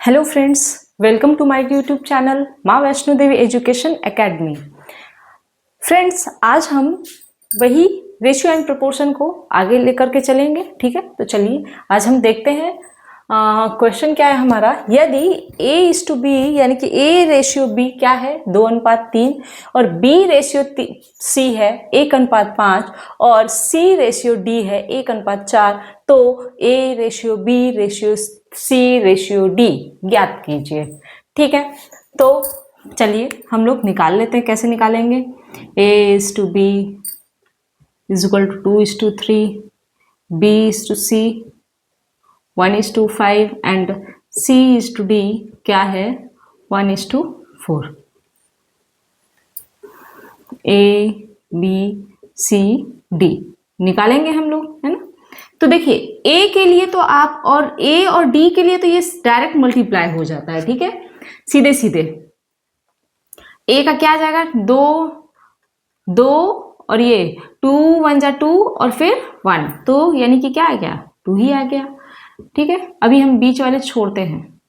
Hello friends, welcome to my YouTube channel Maa Vaishno Devi education academy. Friends, आज हम वही ratio and proportion को आगे लेकर के चलेंगे। ठीक है, तो चलिए आज हम देखते हैं क्वेश्चन क्या है हमारा। यदि A:B यानी कि A रेशियो B क्या है 2:3 और B रेशियो C है 1:5 और C रेशियो D है 1:4, तो A ratio B ratio C ratio D ज्ञात कीजिए। ठीक है, तो चलिए हम लोग निकाल लेते हैं। कैसे निकालेंगे? A:B = 2:3, B:C 1:5 एंड C:D क्या है 1:4। A, B, C, D निकालेंगे हम लोग, है ना। तो देखिए A के लिए तो आप और A और D के लिए तो ये डायरेक्ट मल्टीप्लाई हो जाता है। ठीक है, सीधे सीधे A का क्या आ जाएगा 2 और ये 2 1 जा 2 और फिर 1, तो यानी कि क्या आ गया 2 ही आ गया। ठीक है, अभी हम बीच वाले छोड़ते हैं।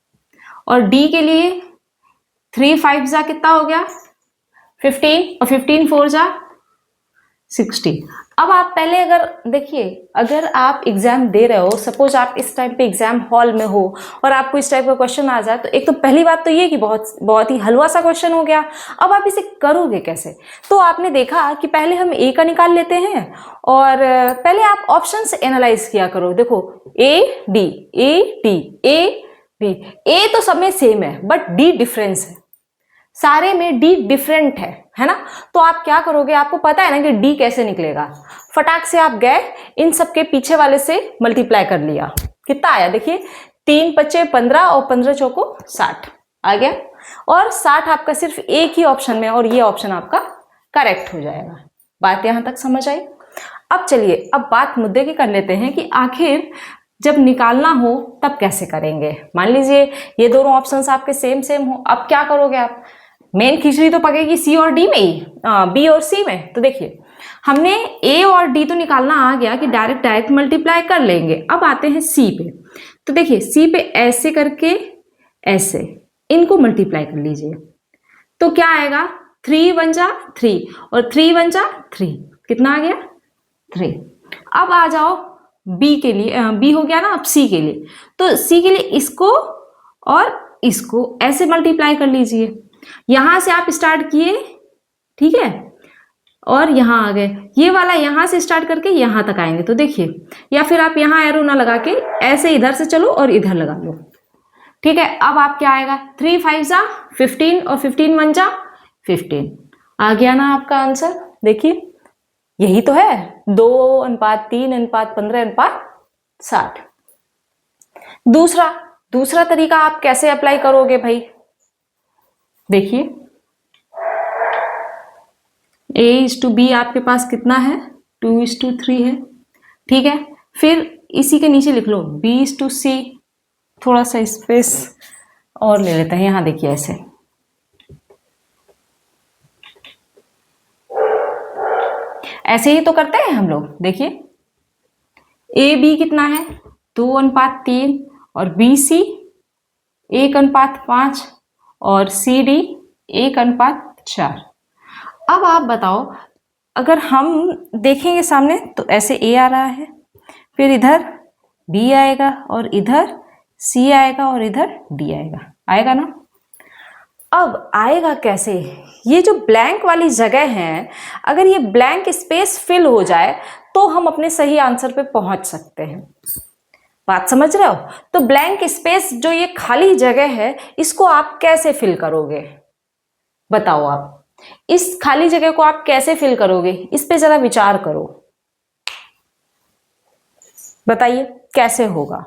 और D के लिए 3 5 जा कितना हो गया 15 और 15 4 जा 60। अब आप पहले अगर देखिए, अगर आप एग्जाम दे रहे हो, सपोज आप इस टाइम पे एग्जाम हॉल में हो और आपको इस टाइप का क्वेश्चन आ जाए, तो एक तो पहली बात तो ये कि बहुत ही हलवा सा क्वेश्चन हो गया। अब आप इसे करोगे कैसे? तो आपने देखा कि पहले हम A का निकाल लेते हैं और पहले आप ऑप्शंस एनालाइज किया करो। देखो A D A D A D, A तो सब में सेम है बट D डिफरेंस है, सारे में D डिफरेंट है ना। तो आप क्या करोगे, आपको पता है ना कि D कैसे निकलेगा। फटाक से आप गए इन सबके पीछे वाले से मल्टीप्लाई कर लिया। कितना आया देखिए 3 5 15 और 15 चौको 60 आ गया। और 60 आपका सिर्फ एक ही ऑप्शन में, और ये ऑप्शन आपका करेक्ट हो जाएगा। बात यहां तक समझ आई? अब चलिए अब बात मुद्दे की कर लेते हैं कि आखिर जब निकालना हो तब कैसे करेंगे। मान लीजिए ये दोनों ऑप्शंस आपके सेम हो, अब क्या करोगे आप? मेन खिचड़ी तो पकेगी C और D में ही, B और C में। तो देखिए हमने A और D तो निकालना आ गया कि डायरेक्ट मल्टीप्लाई कर लेंगे। अब आते हैं C पे। तो देखिए C पे ऐसे करके ऐसे इनको मल्टीप्लाई कर लीजिए, तो क्या आएगा 3 1 जा 3 और 3 1 जा 3, कितना आ गया 3। अब आ जाओ B के लिए, B हो गया ना। अब C के लिए, तो C के लिए इसको और इसको ऐसे मल्टीप्लाई कर लीजिए। यहां से आप स्टार्ट किए, ठीक है, और यहां आ गए। ये वाला यहां से स्टार्ट करके यहां तक आएंगे। तो देखिए, या फिर आप यहां एरो ना लगा के ऐसे इधर से चलो और इधर लगा लो। ठीक है, अब आप क्या आएगा 3 5 जा 15 और 15 1 जा 15 आ गया ना आपका आंसर। देखिए यही तो है 2:3:15:60। दूसरा तरीका आप कैसे अप्लाई करोगे भाई? देखिए A:B आपके पास कितना है 2:3 है। ठीक है, फिर इसी के नीचे लिख लो B:C। थोड़ा सा स्पेस और ले लेते हैं यहां, देखिए ऐसे ही तो करते हैं हम लोग। देखिए AB कितना है 2:3 और BC 1:5 और CD 1:4। अब आप बताओ, अगर हम देखेंगे सामने तो ऐसे A आ रहा है, फिर इधर B आएगा और इधर C आएगा और इधर D आएगा ना। अब आएगा कैसे? ये जो ब्लैंक वाली जगह है, अगर ये ब्लैंक स्पेस फिल हो जाए तो हम अपने सही आंसर पे पहुंच सकते हैं। बात समझ रहे हो? तो ब्लैंक स्पेस जो ये खाली जगह है, इसको आप कैसे फिल करोगे? बताओ आप इस खाली जगह को आप कैसे फिल करोगे? इस पे जरा विचार करो, बताइए कैसे होगा।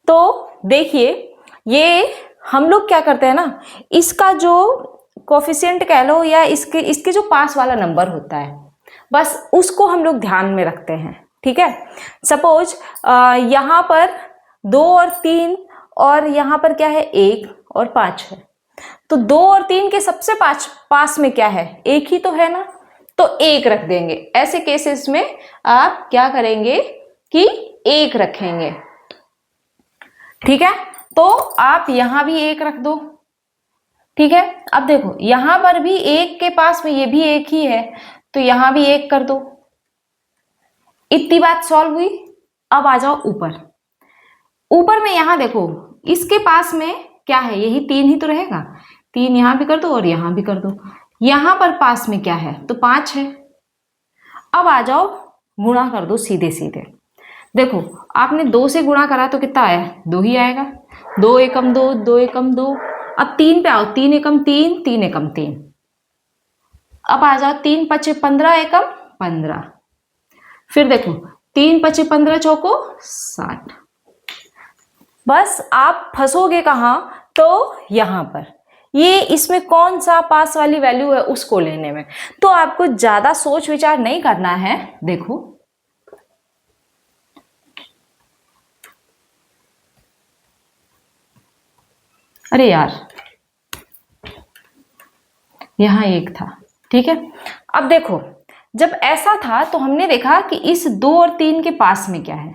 तो देखिए ये हम लोग क्या करते हैं ना, इसका जो कोफिशिएंट कह लो या इसके जो पास वाला नंबर होता है, बस उसको हम लोग ध्यान में रखते हैं। ठीक है, सपोज यहां पर 2 और 3 और यहां पर क्या है 1 और 5 है, तो 2 और 3 के सबसे पास में क्या है 1 ही तो है ना, तो 1 रख देंगे। ऐसे केसेस में आप क्या करेंगे कि 1 रखेंगे। ठीक है, तो आप यहां भी 1 रख दो, ठीक है। अब देखो यहां पर भी 1 के पास में ये भी 1 ही है, तो यहां भी 1 कर दो। इतनी बात सॉल्व हुई। अब आ जाओ ऊपर। ऊपर में यहां देखो इसके पास में क्या है, यही 3 ही तो रहेगा। 3 यहां भी कर दो और यहां भी कर दो। यहां पर पास में क्या है, तो 5 है। अब आ जाओ गुणा कर दो सीधे सीधे। देखो आपने 2 से गुणा करा तो कितना आया, 2 ही आएगा। 2 एकम 2, 2 एकम 2। अब 3 पे आओ, 3 एकम 3, 3 एकम 3। अब आ जाओ 3 पचे 15 एकम 15। फिर देखो 3 पचे 15 चौको 60। बस आप फंसोगे कहां, तो यहां पर ये इसमें कौन सा पास वाली वैल्यू है उसको लेने में। तो आपको ज्यादा सोच विचार नहीं करना है। देखो अरे यार यहां 1 था, ठीक है। अब देखो जब ऐसा था तो हमने देखा कि इस 2 और 3 के पास में क्या है,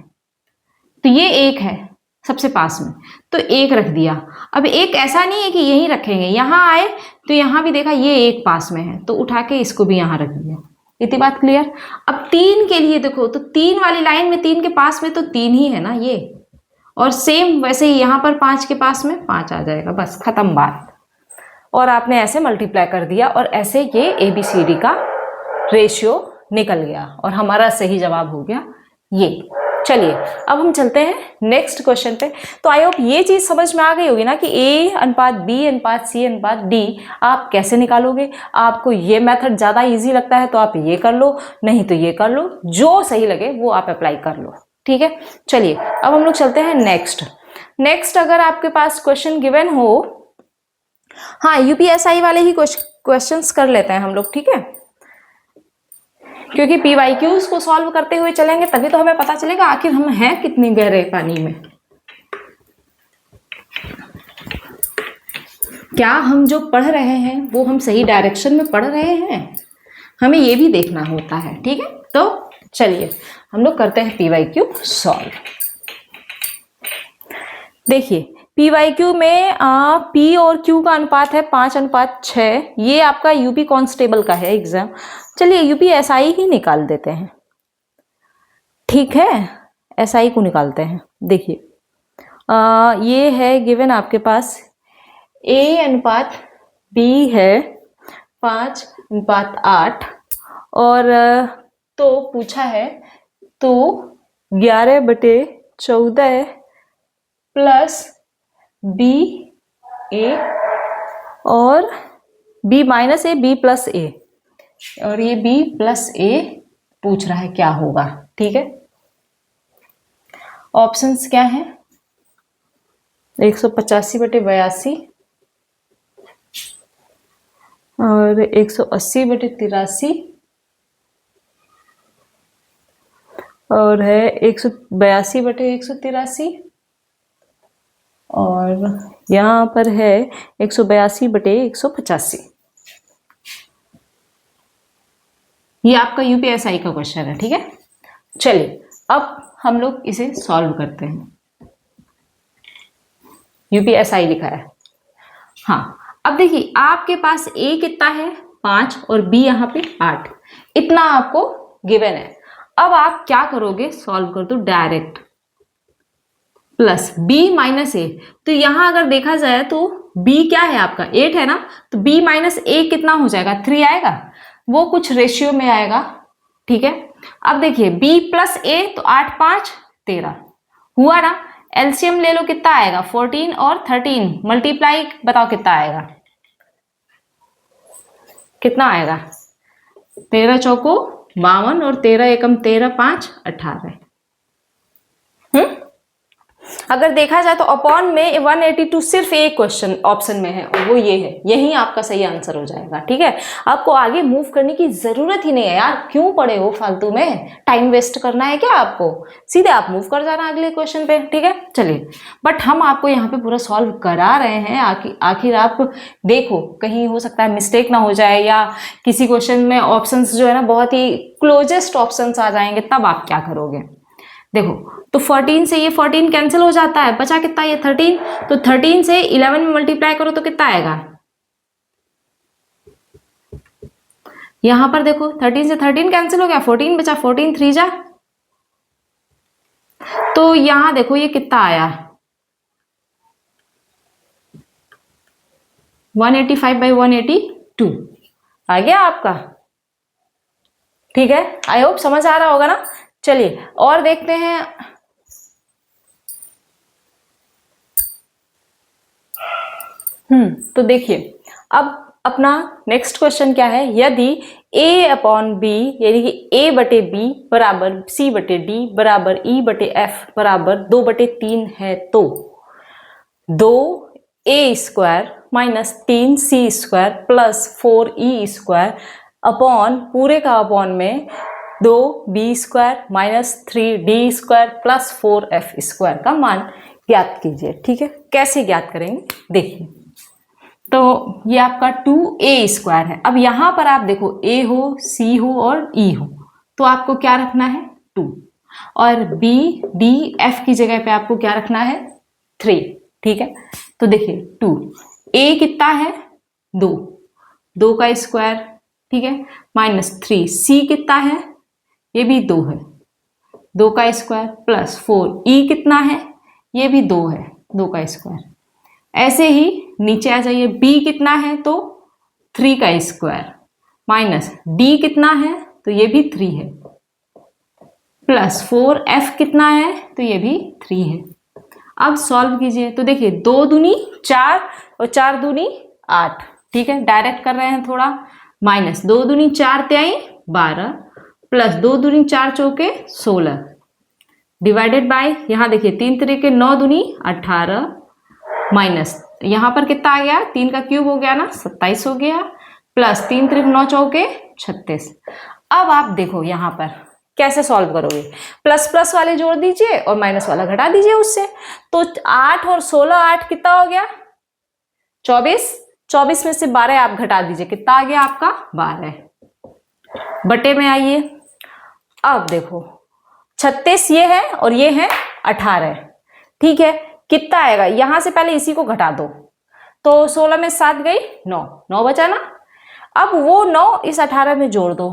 तो ये 1 है सबसे पास में, तो 1 रख दिया। अब 1 ऐसा नहीं है कि यहीं रखेंगे, यहां आए तो यहां भी देखा ये 1 पास में है, तो उठा के इसको भी यहां रख दिया। इतनी बात क्लियर। अब 3 के लिए देखो तो 3 वाली लाइन में 3 के पास में तो 3 ही है ना ये, और सेम वैसे ही यहां पर 5 के पास में 5 आ जाएगा, बस खत्म बात। और आपने ऐसे मल्टीप्लाई कर दिया और ऐसे ये ABCD का रेशियो निकल गया और हमारा सही जवाब हो गया ये। चलिए अब हम चलते हैं नेक्स्ट क्वेश्चन पे। तो आई होप ये चीज समझ में आ गई होगी ना कि A अनुपात B अनुपात C अनुपात D आप कैसे निकालोगे। आपको ये मेथड ज्यादा इजी लगता है तो आप ये कर लो, नहीं तो ये कर लो, जो सही लगे वो आप अप्लाई कर लो, ठीक है। चलिए अब हम लोग चलते हैं नेक्स्ट अगर आपके पास क्वेश्चन गिवन हो, हाँ UPSI वाले ही क्वेश्चंस कर लेते हैं हम लोग, ठीक है, क्योंकि PYQs को सॉल्व करते हुए चलेंगे तभी तो हमें पता चलेगा आखिर हम हैं कितनी गहरे पानी में। क्या हम जो पढ़ रहे हैं वो हम सही डायरेक्शन में पढ़ रहे हैं, हमें ये भी देखना होता है, ठीक है। तो चलिए हम लोग करते हैं PYQ सॉल्व। देखिए PYQ में P और Q का अनुपात है 5:6। ये आपका UP कांस्टेबल का है एग्जाम। चलिए UPSI ही निकाल देते हैं, ठीक है, SI को निकालते हैं। देखिए ये है गिवन आपके पास A अनुपात B है 5:8 और तो पूछा है तो 11/14 प्लस BA और B minus A B plus A, और ये B प्लस A पूछ रहा है क्या होगा, ठीक है। ऑप्शंस क्या है, 185/82 और 180/83 और है 182/183 और यहाँ पर है 182/185। ये आपका UPSI का क्वेश्चन है, ठीक है। चलिए अब हम लोग इसे सॉल्व करते हैं। UPSI लिखा है, हाँ। अब देखिए आपके पास A कितना है 5 और B यहाँ पे 8, इतना आपको गिवन है। अब आप क्या करोगे, सॉल्व कर दो direct, plus B minus A। तो यहां अगर देखा जाए तो B क्या है आपका 8 है ना, तो B माइनस A कितना हो जाएगा 3 आएगा, वो कुछ रेशियो में आएगा, ठीक है। अब देखिए B प्लस A तो 8 5 13 हुआ ना, एलसीएम ले लो कितना आएगा 14 और 13 मल्टीप्लाई बताओ कितना आएगा, कितना आएगा 13 चौको 52 और 13 एकम 13 5 18। अगर देखा जाए तो अपॉन में 182 सिर्फ एक क्वेश्चन ऑप्शन में है और वो ये है, यही आपका सही आंसर हो जाएगा, ठीक है। आपको आगे मूव करने की जरूरत ही नहीं है यार, क्यों पड़े हो फालतू में, टाइम वेस्ट करना है क्या आपको, सीधे आप मूव कर जाना अगले क्वेश्चन पे, ठीक है। चलिए बट हम आपको यहाँ पे पूरा सॉल्व करा रहे हैं, आखिर आप देखो कहीं हो सकता है मिस्टेक ना हो जाए या किसी क्वेश्चन में ऑप्शंस जो है ना बहुत ही क्लोजेस्ट ऑप्शंस आ जाएंगे, तब आप क्या करोगे। देखो तो 14 से ये 14 कैंसिल हो जाता है, बचा कितना ये 13, तो 13 से 11 में मल्टीप्लाई करो तो कितना आएगा, यहां पर देखो 13 से 13 कैंसिल हो गया, 14 बचा, 14 3 जा, तो यहां देखो ये कितना आया 185/182 आ गया आपका। ठीक है, आई होप समझ आ रहा होगा ना। चलिए और देखते हैं। तो देखिए अब अपना नेक्स्ट क्वेश्चन क्या है, यदि a/b यानी कि a/b बराबर c/d बराबर e/f बराबर 2/3 है तो 2a² minus 3c² plus 4e² upon पूरे का अपॉन में 2b² minus 3d² plus 4f² का मान ज्ञात कीजिए। ठीक है, कैसे ज्ञात करेंगे देखिए, तो ये आपका 2a² है। अब यहां पर आप देखो a हो, c हो और e हो, तो आपको क्या रखना है 2, और b d f की जगह पे आपको क्या रखना है 3। ठीक है, तो देखिए 2 a कितना है 2 का स्क्वायर, ठीक है, माइनस 3 c कितना है, ये भी 2 है, 2 का स्क्वायर प्लस 4 e कितना है, ये भी 2 है, 2 का स्क्वायर। ऐसे ही नीचे आ जाइए, b कितना है तो 3 का स्क्वायर माइनस d कितना है तो ये भी 3 है, प्लस 4f कितना है तो ये भी 3 है। अब सॉल्व कीजिए, तो देखिए 2 दूनी 4 और 4 दूनी 8। ठीक है, डायरेक्ट कर रहे हैं थोड़ा, माइनस 2 दूनी 4 त्याई 12 प्लस 2 दूनी 4 चौके 16 डिवाइडेड बाय, यहां देखिए 3 तरीके 9 दूनी 18 माइनस यहां पर कितना आ गया, 3 का क्यूब हो गया ना 27 हो गया, प्लस 3 त्रिक 9 चौके 36। अब आप देखो यहां पर कैसे सॉल्व करोगे, प्लस प्लस वाले जोड़ दीजिए और माइनस वाला घटा दीजिए उससे, तो 8 और 16 8 कितना हो गया 24, 24 में से 12 आप घटा दीजिए, कितना आ गया आपका 12। बटे में आइए, अब देखो 36 ये है और ये है 18। ठीक है, कितना आएगा, यहां से पहले इसी को घटा दो, तो 16 में 7 गई 9, 9 बचा ना। अब वो 9 इस 18 में जोड़ दो,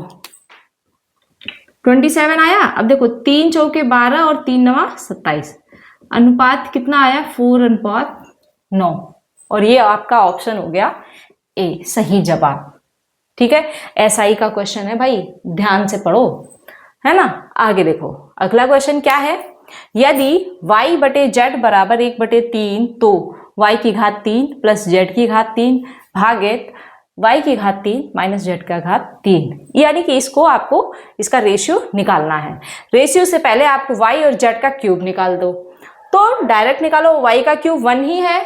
27 आया। अब देखो 3 चौके 12 और 3 नवा 27, अनुपात कितना आया 4:9, और ये आपका ऑप्शन हो गया ए सही जवाब। ठीक है, एसआई का क्वेश्चन है भाई, ध्यान से पढ़ो, है ना। आगे देखो अगला क्वेश्चन क्या है, यदि y/z बराबर 1/3 तो y की घात 3 प्लस z की घात 3 भागित y की घात 3 माइनस z का घात 3, यानी कि इसको आपको इसका रेशियो निकालना है। रेशियो से पहले आपको y और z का क्यूब निकाल दो, तो डायरेक्ट निकालो, y का क्यूब 1 ही है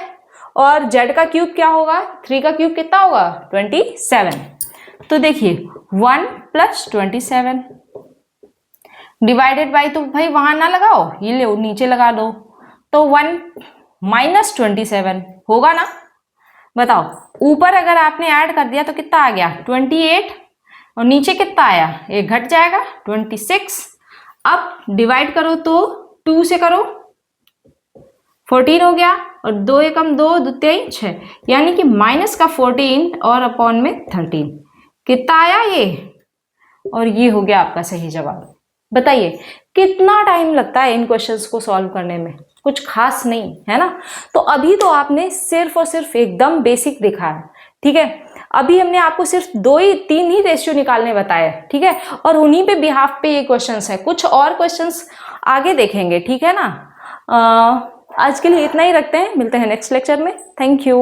और z का क्यूब क्या होगा, 3 का क्यूब कितना होगा 27। तो देखिए 1 + 27 डिवाइडेड बाई, तो भाई वहां ना लगाओ, ये ले नीचे लगा दो, तो 1 - 27 होगा ना। बताओ ऊपर अगर आपने ऐड कर दिया तो कितना आ गया 28, और नीचे कितना आया, एक घट जाएगा 26। अब डिवाइड करो तो 2 से करो 14 हो गया, और 2 एकम 2 2 6, यानी कि माइनस का 14 और अपॉन में 13 कितना आया ये, और ये हो गया आपका सही जवाब। बताइए कितना टाइम लगता है इन क्वेश्चंस को सॉल्व करने में, कुछ खास नहीं है ना। तो अभी तो आपने सिर्फ और सिर्फ एकदम बेसिक देखा है। ठीक है, अभी हमने आपको सिर्फ 2-3 ही रेशियो निकालने बताए। ठीक है, और उन्हीं पे बिहाफ पे ये क्वेश्चंस है, कुछ और क्वेश्चंस आगे देखेंगे। ठीक है ना, आज के लिए इतना ही रखते हैं, मिलते हैं नेक्स्ट लेक्चर में। Thank you.